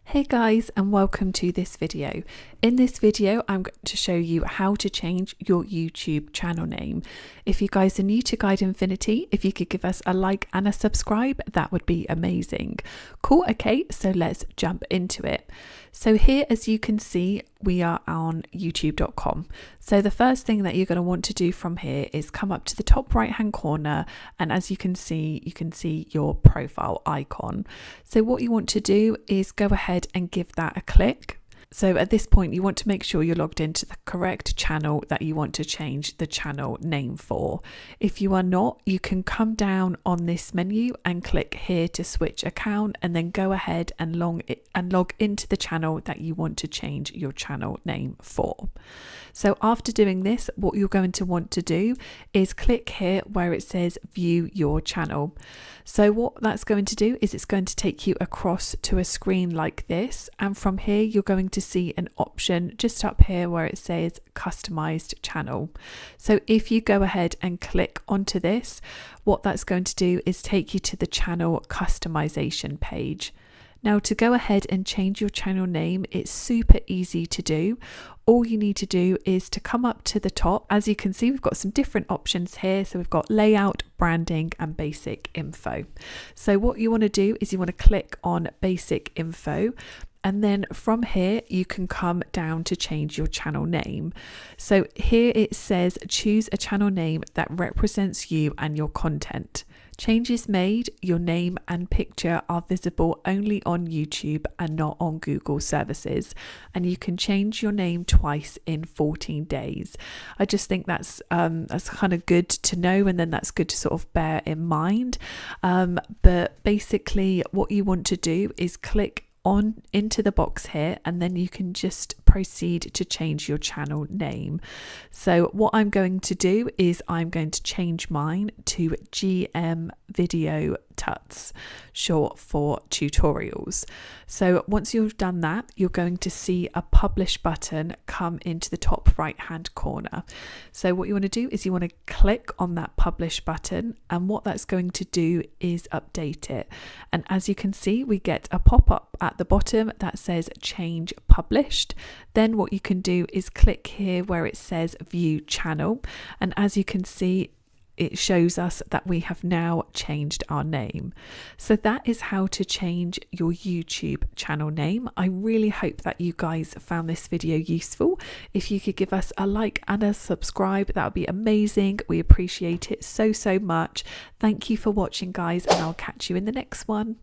Hey guys, and welcome to this video. In this video, I'm going to show you how to change your YouTube channel name. If you guys are new to Guide Infinity, if you could give us a like and a subscribe, that would be amazing. Cool, okay, so let's jump into it. So here, as you can see, we are on youtube.com. So the first thing that you're going to want to do from here is come up to the top right hand corner, and as you can see your profile icon. So what you want to do is go ahead and give that a click. So at this point, you want to make sure you're logged into the correct channel that you want to change the channel name for. If you are not, you can come down on this menu and click here to switch account, and then go ahead and log into the channel that you want to change your channel name for. So after doing this, what you're going to want to do is click here where it says view your channel. So what that's going to do is it's going to take you across to a screen like this, and from here you're going to see an option just up here where it says customized channel. So if you go ahead and click onto this, what that's going to do is take you to the channel customization page. Now, to go ahead and change your channel name, it's super easy to do. All you need to do is to come up to the top. As you can see, we've got some different options here. So we've got layout, branding, and basic info. So what you want to do is you want to click on basic info. And then from here, you can come down to change your channel name. So here it says choose a channel name that represents you and your content. Changes made, your name and picture are visible only on YouTube and not on Google services. And you can change your name twice in 14 days. I just think that's kind of good to know, and then that's good to sort of bear in mind. But basically what you want to do is click on into the box here, and then you can just proceed to change your channel name. So what I'm going to do is I'm going to change mine to GM Video Tuts, short for tutorials. So once you've done that, you're going to see a publish button come into the top right hand corner. So what you want to do is you want to click on that publish button, and what that's going to do is update it. And as you can see, we get a pop-up at the bottom that says change published. Then what you can do is click here where it says view channel, and as you can see, it shows us that we have now changed our name. So that is how to change your YouTube channel name. I really hope that you guys found this video useful. If you could give us a like and a subscribe, that would be amazing. We appreciate it so much. Thank you for watching, guys, and I'll catch you in the next one.